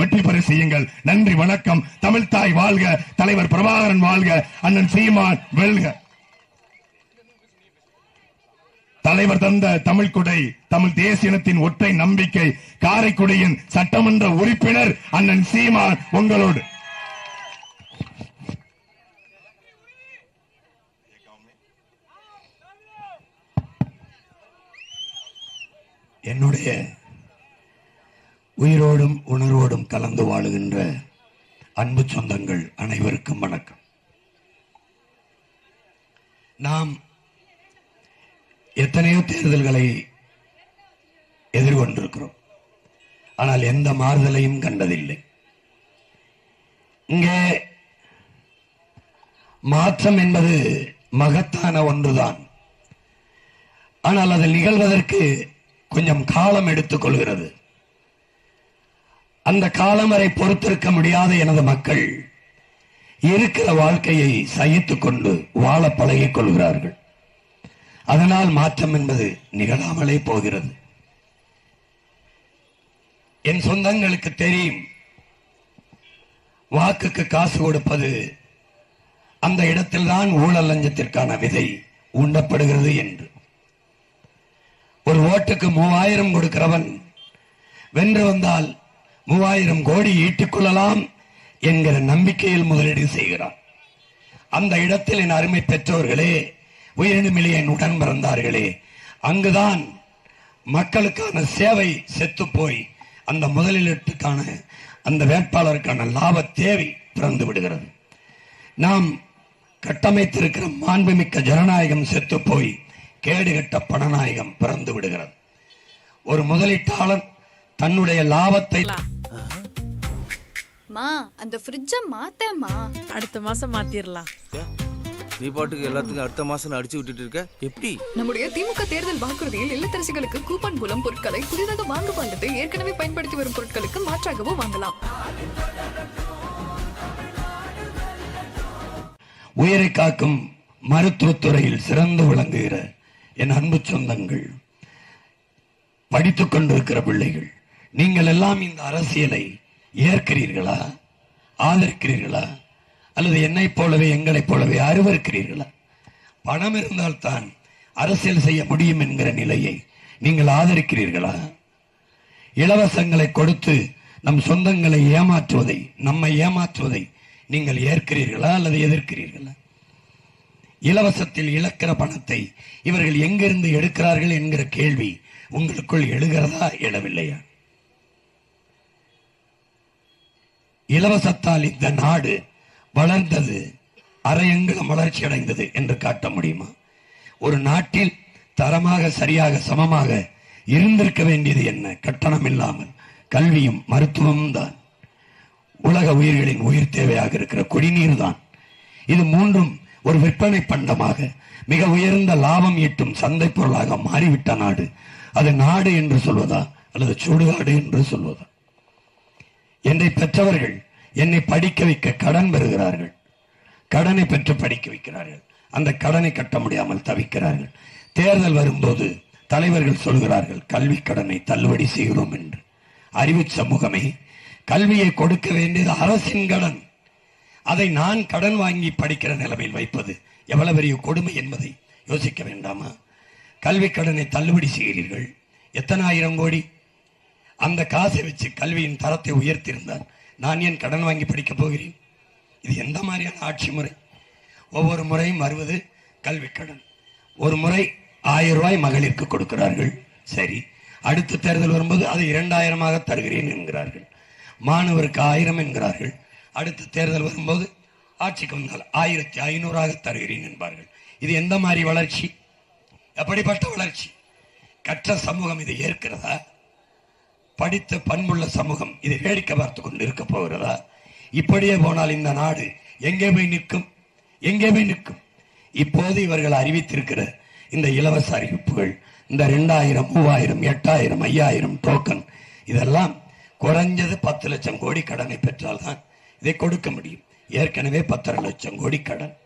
வெற்றி பெற செய்யுங்கள். நன்றி, வணக்கம். தமிழ் தாய் வாழ்க, தலைவர் பிரபாகரன் வாழ்க, அண்ணன் சீமான் வெல்க. தலைவர் தந்த தமிழ் கொடை, தமிழ் தேசியத்தின் ஒற்றை நம்பிக்கை, காரைக்குடியின் சட்டமன்ற உறுப்பினர் அண்ணன் சீமான் உங்களோடு. என்னுடைய உயிரோடும் உணர்வோடும் கலந்து வாழுகின்ற அன்பு சொந்தங்கள் அனைவருக்கும் வணக்கம். நாம் எத்தனையோ தேர்தல்களை எதிர்கொண்டிருக்கிறோம். ஆனால் எந்த மாறுதலையும் கண்டதில்லை. இங்கே மாற்றம் என்பது மகத்தான ஒன்றுதான். ஆனால் அது நிகழ்வதற்கு கொஞ்சம் காலம் எடுத்துக் கொள்கிறது. அந்த காலம் வரை பொறுத்திருக்க முடியாத எனது மக்கள் இருக்கிற வாழ்க்கையை சகித்துக் கொண்டு வாழ பழகிக் கொள்கிறார்கள். அதனால் மாற்றம் என்பது நிகழாமலே போகிறது. என் சொந்தங்களுக்கு தெரியும், வாக்குக்கு காசு கொடுப்பது அந்த இடத்தில்தான் ஊழல் லஞ்சத்திற்கான விதை உண்டப்படுகிறது என்று. ஒரு ஓட்டுக்கு 3000 கொடுக்கிறவன் வென்று வந்தால் 3000 கோடி ஈட்டிக் கொள்ளலாம் என்கிற நம்பிக்கையில் முதலீடு செய்கிறான். அந்த இடத்தில் என் அருமை பெற்றோர்களே, உயிரினுமிலே என் உடன் பிறந்தார்களே, அங்குதான் மக்களுக்கான சேவை செத்து போய் அந்த முதலீட்டுக்கான அந்த வேட்பாளருக்கான லாப தேவை பிறந்து விடுகிறது. நாம் கட்டமைத்திருக்கிற மாண்புமிக்க ஜனநாயகம் செத்து போய் கேடுகட்ட பணநாயகம் பிறந்து விடுகிறது. ஒரு முதலீட்டாளர் தன்னுடைய லாபத்தை அந்த ஃப்ரிட்ஜ மாத்தேமா, அடுத்த மாசம் மாத்திரலாம். நீ பாட்டுக்கு எல்லாத்துக்கும் அடுத்த மாசம் அடிச்சு விட்டுட்டு இருக்க. எப்படி? நம்முடைய திமுக தேர்தல் வாக்குறுதியில் இல்லத்தரசிகளுக்கு கூப்பன் மூலம் பொருட்களை புதிதாக வாங்கும் அல்லது ஏற்கனவே பயன்படுத்தி வரும் பொருட்களுக்கு மாற்றாகவோ வாங்கலாம். உயிரை காக்கும் மருத்துவத்துறையில் சிறந்து விளங்குகிற என் அன்பு சொந்தங்கள், படித்துக் கொண்டிருக்கிற பிள்ளைகள், நீங்கள் எல்லாம் இந்த அரசியலை ஏற்கிறீர்களா, ஆதரிக்கிறீர்களா, அல்லது என்னைப் போலவே எங்களைப் போலவே அருவருக்கிறீர்களா? பணம் இருந்தால்தான் அரசியல் செய்ய முடியும் என்கிற நிலையை நீங்கள் ஆதரிக்கிறீர்களா? இலவசங்களை கொடுத்து நம் சொந்தங்களை ஏமாற்றுவதை, நம்மை ஏமாற்றுவதை நீங்கள் ஏற்கிறீர்களா அல்லது எதிர்க்கிறீர்களா? இலவசத்தில் இழக்கிற பணத்தை இவர்கள் எங்கிருந்து எடுக்கிறார்கள் என்கிற கேள்வி உங்களுக்குள் எழுகிறதா, எழவில்லையா? இலவசத்தால் இந்த நாடு வளர்ந்தது, அரையங்குலம் வளர்ச்சி அடைந்தது என்று காட்ட முடியுமா? ஒரு நாட்டில் தரமாக, சரியாக, சமமாக இருந்திருக்க வேண்டியது என்ன? கட்டணம் இல்லாமல் கல்வியும் மருத்துவமும் தான். உலக உயிர்களின் உயிர் தேவையாக இருக்கிற குடிநீர் தான். இது மூன்றும் ஒரு விற்பனை பண்டமாக மிக உயர்ந்த லாபம் ஈட்டும் சந்தை பொருளாக மாறிவிட்ட நாடு. அது நாடு என்று சொல்வதா அல்லது சுடுகாடு என்று சொல்வதா? என்னை பெற்றவர்கள் என்னை படிக்க வைக்க கடன் பெறுகிறார்கள். கடனை பெற்று படிக்க வைக்கிறார்கள். அந்த கடனை கட்ட முடியாமல் தவிக்கிறார்கள். தேர்தல் வரும்போது தலைவர்கள் சொல்கிறார்கள், கல்வி கடனை தள்ளுபடி செய்கிறோம் என்று. அறிவு சமூகமே, கல்வியை கொடுக்க வேண்டியது அரசின் கடன். அதை நான் கடன் வாங்கி படிக்கிற நிலைமையில் வைப்பது எவ்வளவு பெரிய கொடுமை என்பதை யோசிக்க வேண்டாமா? கல்வி கடனை தள்ளுபடி செய்கிறீர்கள். எத்தனை ஆயிரம் கோடி? அந்த காசை வச்சு கல்வியின் தரத்தை உயர்த்தியிருந்தால் நான் ஏன் கடன் வாங்கி படிக்கப் போகிறேன்? இது எந்த மாதிரியான ஆட்சி முறை? ஒவ்வொரு முறையும் வருவது கல்வி கடன். ஒரு முறை 1000 ரூபாய் மகளிருக்கு கொடுக்கிறார்கள். சரி, அடுத்த தேர்தல் வரும்போது அது 2000 தருகிறேன் என்கிறார்கள். மாணவருக்கு 1000 என்கிறார்கள். அடுத்த தேர்தல் வரும்போது ஆட்சிக்கு வந்தால் 1500 தருகிறேன் என்பார்கள். இது எந்த மாதிரி வளர்ச்சி? எப்படிப்பட்ட வளர்ச்சி? கற்ற சமூகம் இதை ஏற்கிறதா? படித்த பண்புள்ள சமூகம் இதை வேடிக்கை பார்த்து கொண்டு இருக்க போகிறதா? இப்படியே போனால் இந்த நாடு எங்கே போய் நிற்கும்? எங்கே போய் நிற்கும்? இப்போது இவர்கள் அறிவித்திருக்கிற இந்த இலவச அறிவிப்புகள், இந்த 2000, 3000, 8000, 5000 டோக்கன், இதெல்லாம் குறைஞ்சது 10 லட்சம் கோடி கடனை பெற்றால்தான் இதை கொடுக்க முடியும். ஏற்கனவே 10 லட்சம் கோடி கடன்.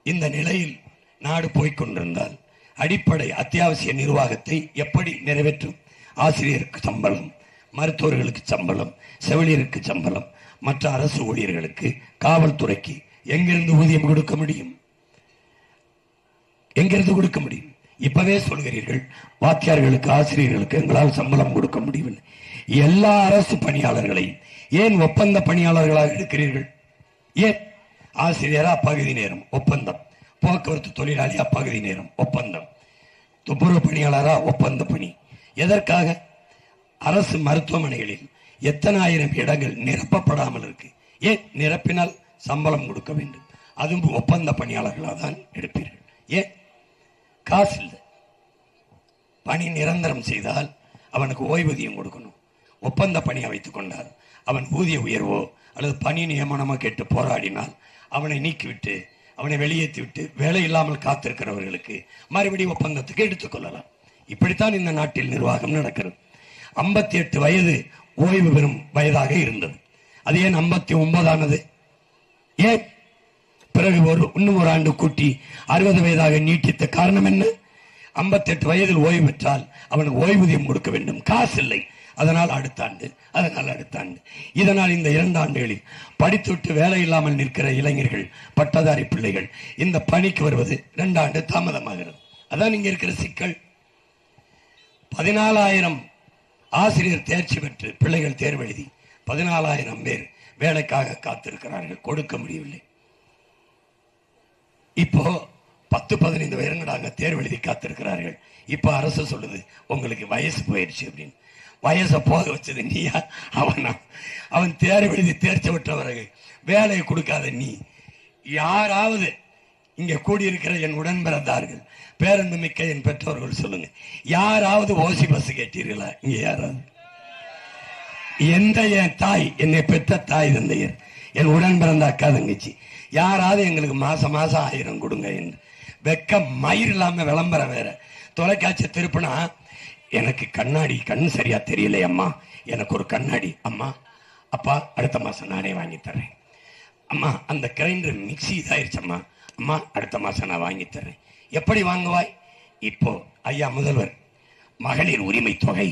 இந்த நிலையில் நாடு போய்கொண்டிருந்தால் அடிப்படை அத்தியாவசிய நிர்வாகத்தை எப்படி நிறைவேற்றும்? ஆசிரியருக்கு சம்பளம், மருத்துவர்களுக்கு சம்பளம், செவிலியருக்கு சம்பளம், மற்ற அரசு ஊழியர்களுக்கு, காவல்துறைக்கு எங்கிருந்து ஊதியம் கொடுக்க முடியும்? எங்கிருந்து கொடுக்க முடியும்? இப்பவே சொல்கிறீர்கள் வாத்தியார்களுக்கு, ஆசிரியர்களுக்கு எங்களால் சம்பளம் கொடுக்க முடியவில்லை. எல்லா அரசு பணியாளர்களையும் ஏன் ஒப்பந்த பணியாளர்களாக எடுக்கிறீர்கள்? ஏன்? ஆசிரியரா பகுதி நேரம் ஒப்பந்தம், போக்குவரத்து தொழிலாளியா பகுதி நேரம் ஒப்பந்தம், துப்புரவு பணியாளரா ஒப்பந்த பணி. எதற்காக? அரசு மருத்துவமனைகளில் எத்தனை ஆயிரம் இடங்கள் நிரப்பப்படாமல் இருக்கு. ஏன்? நிரப்பினால் சம்பளம் கொடுக்க வேண்டும். அதுவும் ஒப்பந்த பணியாளர்களாக தான் எடுப்பீர்கள். ஏன்? காசு இல்லை. பணி நிரந்தரம் செய்தால் அவனுக்கு ஓய்வூதியம் கொடுக்கணும். ஒப்பந்த பணியை வைத்துக் கொண்டால் அவன் ஊதிய உயர்வோ அல்லது பணி நியமனமோ கேட்டு போராடினால் அவனை நீக்கிவிட்டு, அவனை வெளியேற்றிவிட்டு வேலை இல்லாமல் காத்திருக்கிறவர்களுக்கு மறுபடியும் ஒப்பந்தத்துக்கு எடுத்துக்கொள்ளலாம். இப்படித்தான் இந்த நாட்டில் நிர்வாகம் நடக்கிறது. 58 வயது ஓய்வு பெறும் வயதாக இருந்தது. அது ஏன் 59 ஆனது? ஏன்? பிறகு இன்னும் ஒரு ஆண்டு கூட்டி 60 வயதாக நீட்டித்த காரணம் என்ன? 58 வயதில் ஓய்வு பெற்றால் அவனுக்கு ஓய்வூதியம் கொடுக்க வேண்டும், காசு இல்லை. அதனால் அடுத்த ஆண்டு. இதனால் இந்த 2 ஆண்டுகளில் படித்துவிட்டு வேலை இல்லாமல் நிற்கிற இளைஞர்கள், பட்டதாரி பிள்ளைகள் இந்த பணிக்கு வருவது 2 ஆண்டு தாமதமாகிறது. அதான் இங்க இருக்கிற சிக்கல். 14,000 ஆசிரியர் தேர்ச்சி பெற்று பிள்ளைகள் தேர்வு எழுதி 14,000 பேர் வேலைக்காக காத்திருக்கிறார்கள், கொடுக்க முடியவில்லை. இப்போ 10-15 பேருங்கடாங்க தேர்வு எழுதி காத்திருக்கிறார்கள். இப்ப அரசு சொல்லுது உங்களுக்கு வயசு போயிடுச்சு அப்படின்னு. வயசை போக வச்சது நீயா அவனா? அவன் தேர்வு எழுதி தேர்ச்சி பெற்றவர்கள் வேலையை கொடுக்காத நீ. யாராவது இங்க கூடியிருக்கிற என் உடன்பிறந்தார்கள், பேரன்பு மிக்க என் பெற்றோர்கள் சொல்லுங்க, யாராவது ஓசி பஸ் கேட்டீர்களா? இங்க யாராவது? எந்த என் தாய், என்னை பெற்ற தாய் தந்தையர், என் உடன் பிறந்த அக்கா தங்கச்சி யாராவது எங்களுக்கு மாசம் 1000 கொடுங்க என்று வெக்க மயிர் இல்லாம விளம்பரம் வேற. தொலைக்காட்சி திருப்பினா எனக்கு கண்ணாடி கண் சரியா தெரியல அம்மா, எனக்கு ஒரு கண்ணாடி அம்மா. அப்பா அடுத்த மாசம் நானே வாங்கி தர்றேன். அம்மா அந்த கிரைண்டர் மிக்சி இதாயிருச்சம்மா, அம்மா அடுத்த மாசம் நான் வாங்கி தர்றேன். எப்படி வாங்குவாய்? இப்போ ஐயா முதல்வர் மகளிர் உரிமை தொகை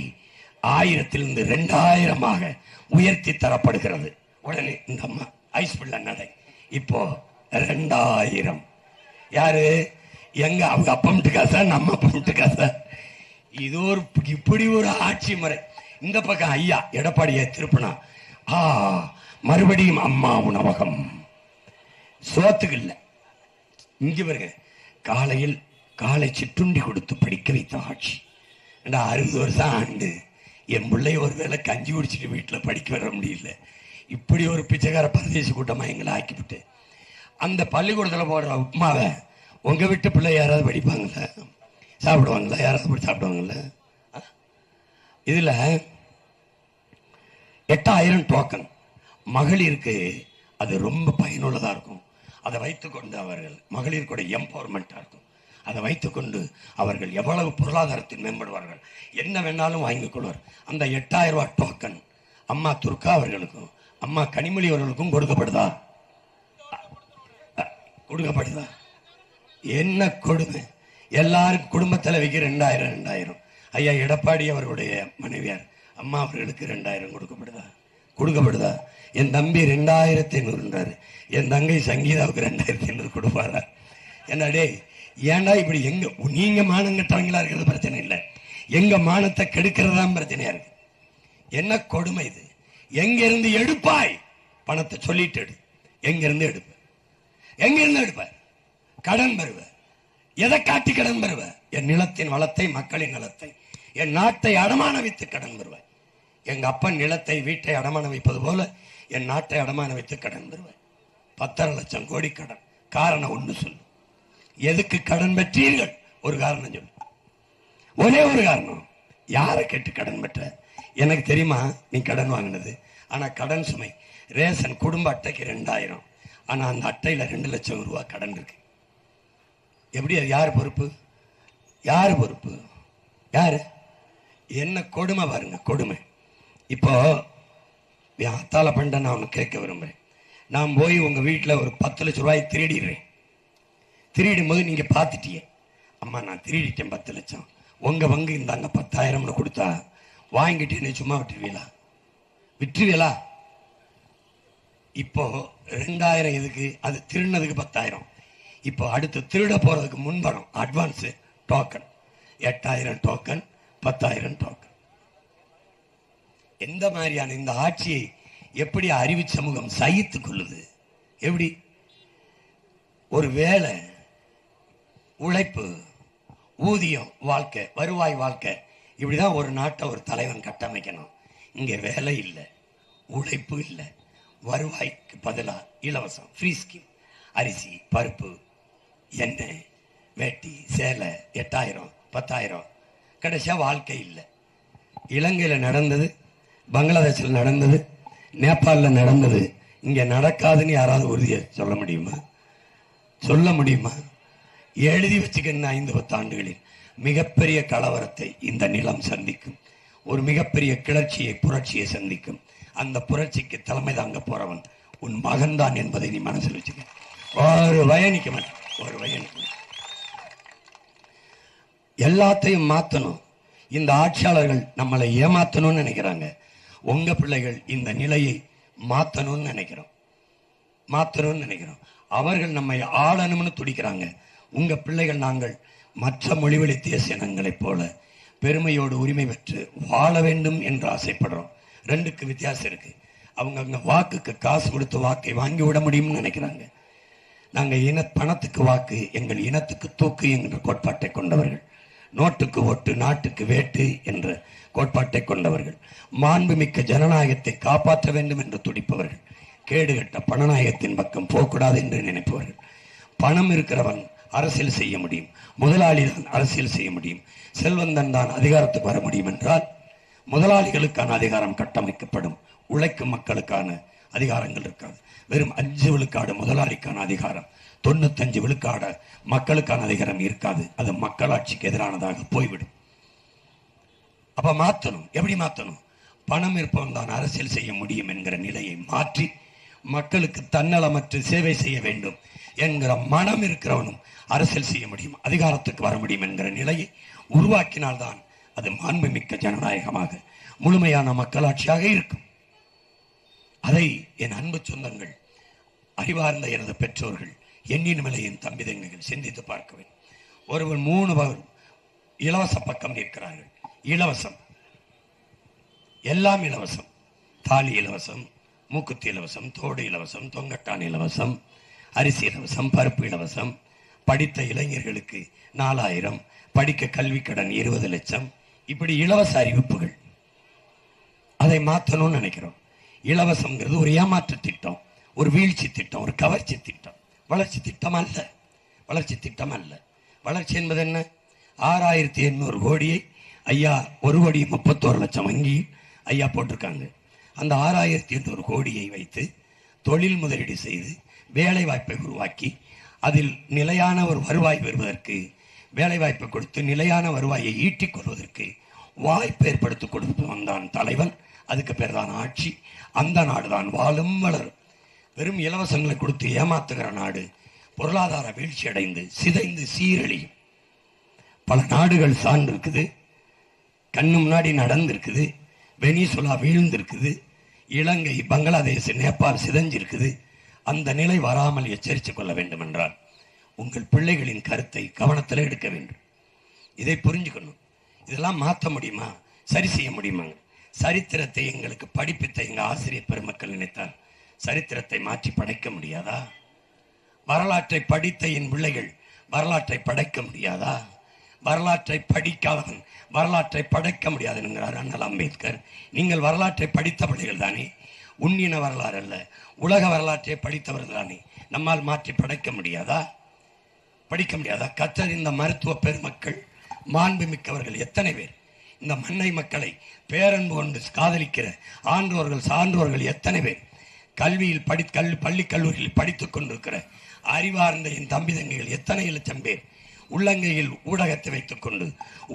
1000 2000 உயர்த்தி தரப்படுகிறது. உடனே இந்த அம்மா ஐஸ் பிள்ளை நடை இப்போ 2000. யாரு? எங்க அவங்க அப்பம்ட்டு காசா, நம்ம அப்பம்ட்டு காசா? இது ஒரு இப்படி ஒரு ஆட்சி முறை. இந்த பக்கம் ஐயா எடப்பாடியை திருப்பினா மறுபடியும் அம்மா உணவகம், சோத்துக்கு இல்ல. இங்க பாருங்க, காலையில் காலை சிற்றுண்டி கொடுத்து படிக்க வைத்த ஆட்சி. 60 வருஷம் ஆண்டு என் பிள்ளை ஒரு வேளை கஞ்சி குடிச்சிட்டு வீட்டில் படிக்க வர முடியல. இப்படி ஒரு பிச்சைக்கார பரதேசி கூட்டமா எங்களை ஆக்கிவிட்டு அந்த பள்ளிக்கூடத்தில் போடுற உப்புமாவை உங்க வீட்டு பிள்ளை யாராவது படிப்பாங்களா? சாப்பிடுவாங்களா? யாராவது சாப்பிடுவாங்கல்ல? இதுல 8000 டோக்கன் மகளிருக்கு அது ரொம்ப பயனுள்ளதா இருக்கும். அதை வைத்துக்கொண்டு அவர்கள் மகளிர் கூட எம்பவர்மெண்டா இருக்கும். அதை வைத்துக்கொண்டு அவர்கள் எவ்வளவு பொருளாதாரத்தில் மேம்படுவார்கள், என்ன வேணாலும் வாங்கிக் கொள்வார். அந்த 8000 ரூபாய் டோக்கன் அம்மா துர்கா அவர்களுக்கும் அம்மா கனிமொழி அவர்களுக்கும் கொடுக்கப்படுதா? கொடுக்கப்படுதா? என்ன கொடுமை! எல்லாருக்கும் குடும்ப தலைவிக்கு 2000. ஐயா எடப்பாடி அவர்களுடைய மனைவியார் அம்மா அவர்களுக்கு 2000 கொடுக்கப்படுதா? கொடுக்கப்படுதா? என் தம்பி 2500, என் தங்கை சங்கீதாவுக்கு 2500 கொடுப்பாரா? என்னடே ஏன்டா இப்படி? எங்க நீங்க மானம் கட்டவங்களா இருக்கிறது பிரச்சனை இல்லை, எங்க மானத்தை கெடுக்கிறதா பிரச்சனையா இருக்கு. என்ன கொடுமை இது! எங்க இருந்து எடுப்பாய் பணத்தை? சொல்லிட்டு எடு. எங்க இருந்து எடுப்ப? எங்க இருந்து எடுப்ப? கடன் பெறுவ. எதை காட்டி கடன் பெறுவ? என் நிலத்தின் வளத்தை, மக்களின் நலத்தை, என் நாட்டை அடமான வைத்து கடன் பெறுவாய். எங்க அப்பன் நிலத்தை, வீட்டை அடமான வைப்பது போல என் நாட்டை அடமான வைத்து கடன் பெறுவாய். 10.5 லட்சம் கோடி கடன். காரணம் ஒண்ணு சொல்லு. எதுக்கு கடன் பெற்றீர்கள்? ஒரு காரணம் சொல்லு. ஒரே ஒரு காரணம். யாரை கேட்டு கடன் பெற்ற? எனக்கு தெரியுமா நீ கடன் வாங்கினது. ஆனா கடன் சுமை ரேஷன் குடும்ப அட்டைக்கு 2000, ஆனா அந்த அட்டையில 2 லட்சம் ரூபாய் கடன் இருக்கு. எப்படி? அது யாரு பொறுப்பு? யாரு பொறுப்பு? யாரு? என்ன கொடுமை பாருங்க, கொடுமை. இப்போ அத்தால பண்ண நான் ஒன்று கேட்க விரும்புறேன். நான் போய் உங்க வீட்டில் ஒரு 10 லட்சம் ரூபாய் திருடிடுறேன். திருடும் போது நீங்க பார்த்துட்டியே, அம்மா நான் திருடிட்டேன் 10 லட்சம், உங்க பங்கு இந்தாங்க 10,000 கொடுத்தா வாங்கிட்டு என்ன சும்மா விட்டுருவீங்களா? விற்றுவீங்களா? இப்போ 2000 எதுக்கு? அது திருடினதுக்கு 10,000. இப்போ அடுத்து திருட போறதுக்கு முன்பணம் அட்வான்ஸ் டோக்கன் 8000 டோக்கன், 10,000 டோக்கன். எந்த மாதிரியான இந்த ஆட்சியை எப்படி அறிவு சமூகம் சகித்துக் கொள்ளுது? எப்படி? ஒரு வேலை, உழைப்பு, ஊதியம், வாழ்க்கை, வருவாய் வாழ்க்கை, இப்படிதான் ஒரு நாட்டை ஒரு தலைவன் கட்டமைக்கணும். இங்க வேலை இல்லை, உழைப்பு இல்லை, வருவாய்க்கு பதிலா இலவசம் ஃப்ரீ ஸ்கீம். அரிசி, பருப்பு, எண்ணெய், வேட்டி, சேலை 8000, 10,000. கடைசியா வாழ்க்கை இல்லை. இலங்கையில நடந்தது, பங்களாதேஷில் நடந்தது, நேபாளில் நடந்தது. இங்க நடக்காதுன்னு யாராவது உறுதியை சொல்ல முடியுமா? சொல்ல முடியுமா? எழுதி வச்சுக்கணும். 5-10 ஆண்டுகளில் மிகப்பெரிய கலவரத்தை இந்த நிலம் சந்திக்கும். ஒரு மிகப்பெரிய கிளர்ச்சியை, புரட்சியை சந்திக்கும். அந்த புரட்சிக்கு தலைமை தாங்க போறவன் உன் மகன்தான் என்பதை நீ மனசில் வச்சுக்க. ஒரு பயணிக்க மாட்டேன், ஒரு பயணிக்க மாட்டேன். எல்லாத்தையும் மாத்தணும். இந்த ஆட்சியாளர்கள் நம்மளை ஏமாத்தணும்னு நினைக்கிறாங்க. உங்க பிள்ளைகள் இந்த நிலையை மாத்தணும்னு நினைக்கிறோம், மாத்தணும்னு நினைக்கிறோம். அவர்கள் நம்மை ஆளணும்னு துடிக்கிறாங்க. உங்க பிள்ளைகள் நாங்கள் மற்ற மொழிவழி தேசிய இனங்களைப் போல பெருமையோடு உரிமை பெற்று வாழ வேண்டும் என்று ஆசைப்படுறோம். ரெண்டுக்கு வித்தியாசம் இருக்கு. அவங்க அங்க வாக்குக்கு காசு கொடுத்து வாக்கை வாங்கி விட முடியும்னு நினைக்கிறாங்க. நாங்க பணத்துக்கு வாக்கு, எங்கள் இனத்துக்கு தூக்கு என்ற கோட்பாட்டை கொண்டவர்கள். நோட்டுக்கு ஓட்டு, நாட்டுக்கு வேட்டு என்ற கோட்பாட்டை கொண்டவர்கள். மாண்புமிக்க ஜனநாயகத்தை காப்பாற்ற வேண்டும் என்று துடிப்பவர்கள். கேடுகட்ட பணநாயகத்தின் பக்கம் போகக்கூடாது என்று நினைப்பவர்கள். பணம் இருக்கிறவன் அரசியல் செய்ய முடியும், முதலாளி தான் அரசியல் செய்ய முடியும், செல்வந்தன் தான் அதிகாரத்துக்கு வர முடியும் என்றால் முதலாளிகளுக்கான அதிகாரம் கட்டமைக்கப்படும், உழைக்கும் மக்களுக்கான அதிகாரங்கள் இருக்காது. வெறும் 5 விழுக்காடு முதலாளிக்கான அதிகாரம், 95 விழுக்காடு மக்களுக்கான அதிகாரம் இருக்காது. அது மக்களாட்சிக்கு எதிரானதாக போய்விடும். அப்ப மாத்தணும். எப்படி மாத்தணும்? பணம் இருப்பவன் தான் அரசியல் செய்ய முடியும் என்கிற நிலையை மாற்றி மக்களுக்கு தன்னலமற்று சேவை செய்ய வேண்டும் என்கிற மனம் இருக்கிறவனும் அரசியல் செய்ய முடியும், அதிகாரத்துக்கு வர முடியும் என்கிற நிலையை உருவாக்கினால்தான் அது மாண்புமிக்க ஜனநாயகமாக முழுமையான மக்களாட்சியாக இருக்கும். அதை என் அன்பு சொந்தங்கள், அறிவார்ந்த எனது பெற்றோர்கள், எண்ணினுமலை என் தம்பி தங்கைகள் சிந்தித்து பார்க்க வேண்டும். ஒருவர் 3 பேர் இலவச பக்கம் நிற்கிறார்கள். இலவசம், எல்லாம் இலவசம். தாலி இலவசம், மூக்குத்தி இலவசம், தோடு இலவசம், தொங்கட்டான் இலவசம், அரிசி இலவசம், பருப்பு இலவசம், படித்த இளைஞர்களுக்கு 4000, படிக்க கல்வி கடன் 20 லட்சம், இப்படி இலவச அறிவிப்புகள். அதை மாற்றணும்னு நினைக்கிறோம். இலவசம்ங்கிறது ஒரு ஏமாற்று திட்டம், ஒரு வீழ்ச்சி திட்டம், ஒரு கவர்ச்சி திட்டம், வளர்ச்சி திட்டம் அல்ல. வளர்ச்சி திட்டம் அல்ல. வளர்ச்சி என்பது என்ன? 6800 கோடியை ஐயா 1,31,00,000 வங்கி ஐயா போட்டிருக்காங்க. அந்த 6800 கோடியை வைத்து தொழில் முதலீடு செய்து வேலை வாய்ப்பை உருவாக்கி அதில் நிலையான ஒரு வருவாய் பெறுவதற்கு, வேலை வாய்ப்பை கொடுத்து நிலையான வருவாயை ஈட்டிக் கொள்வதற்கு வாய்ப்பு ஏற்படுத்தி கொடுத்து வந்தான் தலைவன். அதுக்கு பேர் தான் ஆட்சி. அந்த நாடுதான் வாழும் வளரும். வெறும் இலவசங்களை கொடுத்து ஏமாத்துகிற நாடு பொருளாதார வீழ்ச்சி அடைந்து சிதைந்து சீரழியும். பல நாடுகள் சார்ந்திருக்குது, கண்ணு முன்னாடி நடந்திருக்குது. வெனிசுலா வீழ்ந்திருக்குது, இலங்கை, பங்களாதேஷ், நேபாள் சிதைஞ்சிருக்குது. அந்த நிலை வராமல் எச்சரித்துக் கொள்ள வேண்டும் என்றால் உங்கள் பிள்ளைகளின் கருத்தை கவனத்தில் எடுக்க வேண்டும். இதை புரிஞ்சுக்கணும். இதெல்லாம் மாற்ற முடியுமா? சரி செய்ய முடியுமா? சரித்திரத்தை எங்களுக்கு படிப்பித்த எங்க ஆசிரியர் பெருமக்கள் நினைத்தால் சரித்திரத்தை மாற்றி படைக்க முடியாதா? வரலாற்றை படித்த என் பிள்ளைகள் வரலாற்றை படைக்க முடியாதா? வரலாற்றை படிக்காதவன் வரலாற்றை படைக்க முடியாது என்கிறார் அண்ணல் அம்பேத்கர். நீங்கள் வரலாற்றை படித்த பிள்ளைகள் தானே, உண்ணின வரலாறு அல்ல, உலக வரலாற்றை படித்தவர்கள் தானே. நம்மால் மாற்றி படைக்க முடியாதா? படிக்க முடியாதா? கற்றறிந்த மருத்துவ பெருமக்கள், மாண்புமிக்கவர்கள் எத்தனை பேர்? இந்த மண்ணை மக்களை பேரன்பு கொண்டு காதலிக்கிற ஆன்றோர்கள், சான்றோர்கள் எத்தனை பேர்? கல்வியில் பள்ளி கல்லூரியில் படித்துக் கொண்டிருக்கிற அறிவார்ந்த என் தம்பி தங்கைகள் எத்தனை லட்சம் பேர்? உள்ளங்கையில் ஊடகத்தை வைத்துக் கொண்டு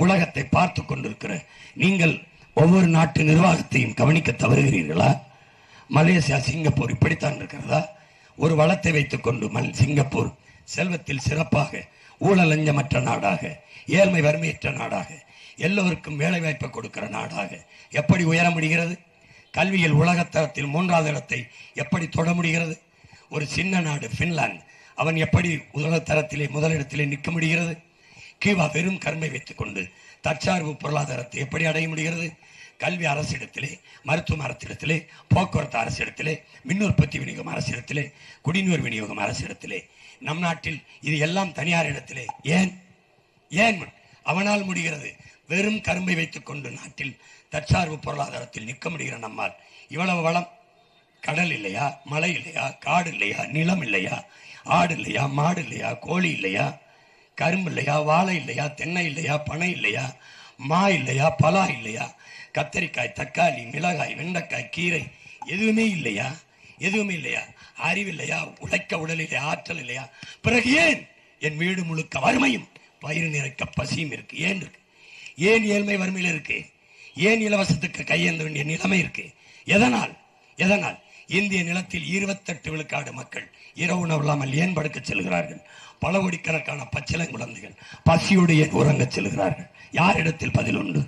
உலகத்தை பார்த்து கொண்டிருக்கிற நீங்கள் ஒவ்வொரு நாட்டு நிர்வாகத்தையும் கவனிக்க தவறுகிறீர்களா? மலேசியா, சிங்கப்பூர் இப்படித்தான் இருக்கிறதா? ஒரு வளத்தை வைத்துக் கொண்டு சிங்கப்பூர் செல்வத்தில் சிறப்பாக, ஊழல் லஞ்சமற்ற நாடாக, ஏழ்மை வறுமையற்ற நாடாக, எல்லோருக்கும் வேலை வாய்ப்பை கொடுக்கிற நாடாக எப்படி உயர முடிகிறது? கல்வியில் உலகத்தரத்தில் 3வது இடத்தை எப்படி தொட முடிகிறது? ஒரு சின்ன நாடு பின்லாந்து, அவன் எப்படி உலகத்தரத்திலே முதலிடத்திலே நிற்க முடிகிறது? கியூபா வெறும் கரும்பை வைத்துக் கொண்டு தற்சார்பு பொருளாதாரத்தை எப்படி அடைய முடிகிறது? கல்வி அரசிடத்திலே, மருத்துவம் அரசிடத்திலே, போக்குவரத்து அரசிடத்திலே, மின் உற்பத்தி விநியோகம் அரசிடத்திலே, குடிநீர் விநியோகம் அரசிடத்திலே. நம் நாட்டில் இது எல்லாம் தனியார் இடத்திலே. ஏன் ஏன் அவனால் முடிகிறது? வெறும் கரும்பை வைத்துக் கொண்டு நாட்டில் தற்சார்பு பொருளாதாரத்தில் நிற்க முடிகிற நம்மால் இவ்வளவு வளம். கடல் இல்லையா, மலை இல்லையா, காடு இல்லையா, நிலம் இல்லையா, ஆடு இல்லையா, மாடு இல்லையா, கோழி இல்லையா, கரும்பு இல்லையா, வாழை இல்லையா, தென்னை இல்லையா, பனை இல்லையா, மா இல்லையா, பலா இல்லையா, கத்தரிக்காய், தக்காளி, மிளகாய், வெண்டைக்காய், கீரை எதுவுமே இல்லையா? எதுவுமே இல்லையா? அறிவில்லையா? உழைக்க உடலிலே ஆற்றல் இல்லையா? பிறகு ஏன் என் வீடு முழுக்க வறுமையும் வயிறு நிறைக்க பசியும் இருக்கு? ஏன் இருக்கு? ஏன் ஏழ்மை வறுமையில் இருக்கு? ஏன் இலவசத்துக்கு கையேந்த வேண்டிய நிலைமை இருக்கு? எதனால்? எதனால்? இந்திய நிலத்தில் 28 விழுக்காடு மக்கள் இரவு உணவு இல்லாமல் ஏன் படுக்க செல்கிறார்கள்? பல கோடிக்கணக்கான பச்சிளம் குழந்தைகள் பசியோடு ஏன் உறங்க செல்கிறார்கள்? யாரிடத்தில் பதில் உண்டு?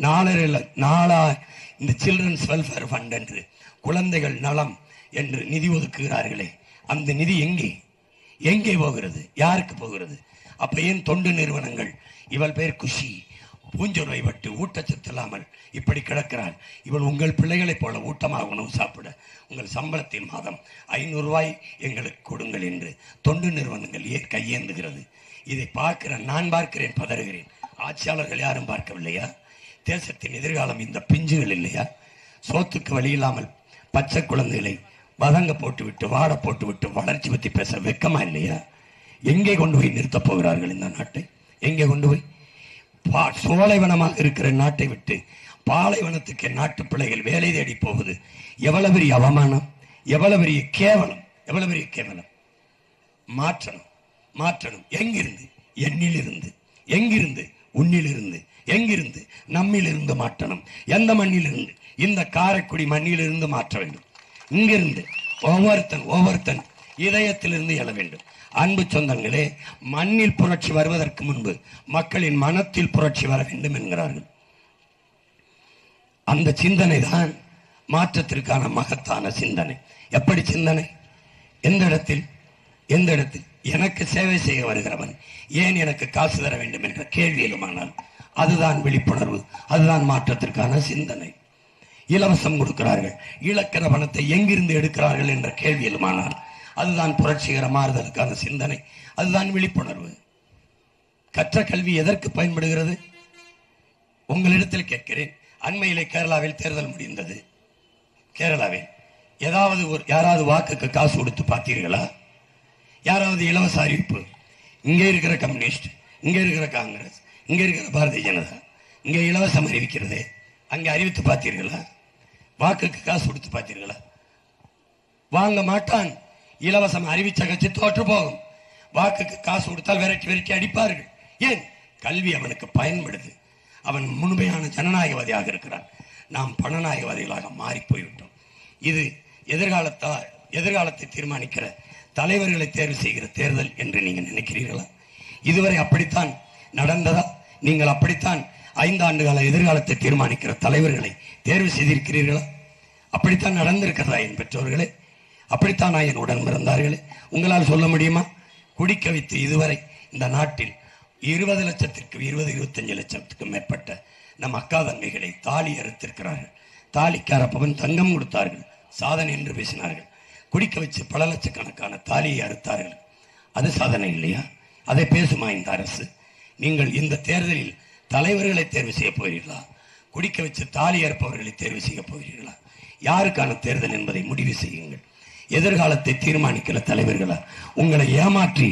நாளா இந்த சில்ட்ரன்ஸ் வெல்ஃபேர் ஃபண்ட் என்று குழந்தைகள் நலம் என்று நிதி ஒதுக்குகிறார்களே, அந்த நிதி எங்கே எங்கே போகிறது? யாருக்கு போகிறது? அப்ப ஏன் தொண்டு நிறுவனங்கள் இவள் பேர் குஷி பூஞ்சொருவை பட்டு ஊட்டச்சத்து இல்லாமல் இப்படி கிடக்கிறாள், இவள் உங்கள் பிள்ளைகளைப் போல ஊட்டமாக உணவு சாப்பிட உங்கள் சம்பளத்தின் மாதம் 500 ரூபாய் எங்களுக்கு கொடுங்கள் என்று தொண்டு நிறுவனங்கள் ஏன் கையேந்துகிறது? இதை நான் பார்க்கிறேன், பதறுகிறேன். ஆட்சியாளர்கள் யாரும் பார்க்கவில்லையா? தேசத்தின் எதிர்காலம் இந்த பிஞ்சுகள் இல்லையா? சோத்துக்கு வழி இல்லாமல் பச்சை குழந்தைகளை வதங்க போட்டுவிட்டு வாட போட்டுவிட்டு வளர்ச்சி பற்றி பேச வெக்கமா இல்லையா? எங்கே கொண்டு போய் நிறுத்தப் போகிறார்கள் இந்த நாட்டை? எங்கே கொண்டு போய்? சோலைவனமாக இருக்கிற நாட்டை விட்டு பாலைவனத்துக்கு நாட்டு பிள்ளைகள் வேலை தேடி போவது எவ்வளவு பெரிய அவமானம், எவ்வளவு பெரிய கேவலம், எவ்வளவு பெரிய கேவலம். மாற்றணும், மாற்றணும். எங்கிருந்து? எண்ணிலிருந்து. எங்கிருந்து? உன்னிலிருந்து. எங்கிருந்து? நம்மிலிருந்து மாற்றணும். எந்த மண்ணிலிருந்து? இந்த காரைக்குடி மண்ணிலிருந்து மாற்ற வேண்டும். இங்கிருந்து ஒவ்வொருத்தன் இதயத்திலிருந்து எழ வேண்டும். அன்பு சொந்தங்களே, மண்ணில் புரட்சி வருவதற்கு முன்பு மக்களின் மனத்தில் புரட்சி வர வேண்டும் என்கிறார்கள். அந்த சிந்தனை தான் மாற்றத்திற்கான மகத்தான சிந்தனை. எப்படி சிந்தனை? எந்த இடத்தில்? எந்த இடத்தில்? எனக்கு சேவை செய்ய வருகிறவன் ஏன் எனக்கு காசு தர வேண்டும் என்ற கேள்வி எழுமானால் அதுதான் விழிப்புணர்வு, அதுதான் மாற்றத்திற்கான சிந்தனை. இலவசம் கொடுக்கிறார்கள், இழக்கிற பணத்தை எங்கிருந்து எடுக்கிறார்கள் என்ற கேள்வி எழுமானால் அதுதான் புரட்சிகர மாறுதலுக்கான சிந்தனை, அதுதான் விழிப்புணர்வு. கற்ற கல்வி எதற்கு பயன்படுகிறது? உங்களிடத்தில் கேட்கிறேன். அண்மையிலே கேரளாவில் தேர்தல் முடிந்தது. கேரளாவில் யாராவது வாக்குக்கு காசு கொடுத்து பார்த்தீர்களா? யாராவது இலவச அறிவிப்பு? இங்கே இருக்கிற கம்யூனிஸ்ட், இங்கே இருக்கிற காங்கிரஸ், இங்கே இருக்கிற பாரதிய ஜனதா இங்கே இலவசம் அறிவிக்கிறது, அங்கே அறிவித்து பார்த்தீர்களா? வாக்குக்கு காசு கொடுத்து பார்த்தீர்களா? வாங்க மாட்டான். இலவசம் அறிவிச்ச கட்சி தோற்று போகும். வாக்குக்கு காசு கொடுத்தால் விரட்டி அடிப்பார்கள். ஏன்? கல்வி அவனுக்கு பயன்படுது. அவன் முழுமையான ஜனநாயகவாதியாக இருக்கிறான். நாம் பணநாயகவாதிகளாக மாறி போய்விட்டோம். இது எதிர்காலத்தை தீர்மானிக்கிற தலைவர்களை தேர்வு செய்கிற தேர்தல் என்று நீங்கள் நினைக்கிறீர்களா? இதுவரை அப்படித்தான் நடந்ததா? நீங்கள் அப்படித்தான் 5 ஆண்டுகால எதிர்காலத்தை தீர்மானிக்கிற தலைவர்களை தேர்வு செய்திருக்கிறீர்களா? அப்படித்தான் நடந்திருக்கிறதா என் பெற்றோர்களே? அப்படித்தான் என் உடன் பிறந்தார்களே? உங்களால் சொல்ல முடியுமா? குடிக்க வைத்து இதுவரை இந்த நாட்டில் 20 லட்சத்திற்கு 25 லட்சத்துக்கும் மேற்பட்ட நம் அக்கா தங்கைகளை தாலி அறுத்திருக்கிறார்கள். தாலிக்கு அரப்பவன் தங்கம் கொடுத்தார்கள், சாதனை என்று பேசினார்கள். குடிக்க வச்சு பல லட்சக்கணக்கான தாலியை அறுத்தார்கள். அது சாதனை இல்லையா? அதை பேசுமா இந்த அரசு? நீங்கள் இந்த தேர்தலில் தலைவர்களை தேர்வு செய்ய போகிறீர்களா? குடிக்க வச்சு தாலி அறுப்பவர்களை தேர்வு செய்ய போகிறீர்களா? யாருக்கான தேர்தல் என்பதை முடிவு செய்யுங்கள். எதிர்காலத்தை தீர்மானிக்கிற தலைவர்களா? உங்களை ஏமாற்றி,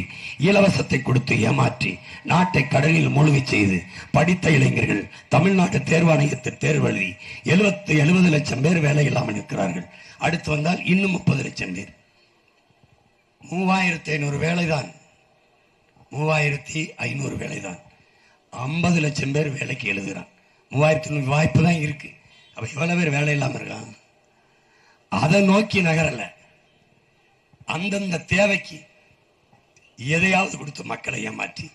இலவசத்தை கொடுத்து ஏமாற்றி, நாட்டை கடலில் மூழ்கி செய்து படித்த இளைஞர்கள் தமிழ்நாட்டு தேர்வாணையத்தில் தேர்வு எழுதி 70 லட்சம் பேர் வேலை இல்லாமல் இருக்கிறார்கள். அடுத்து வந்தால் இன்னும் 30 லட்சம் பேர். 3500 வேலைதான், 3500 வேலைதான். 50 லட்சம் பேர் வேலைக்கு எழுதுகிறான். 3500 வாய்ப்பு தான் இருக்கு. அப்ப எவ்வளவு பேர் வேலை இல்லாம இருக்காங்க? அதை நோக்கி நகரல. அந்தந்த தேவைக்கு எதையாவது கொடுத்து மக்களை ஏமாற்றி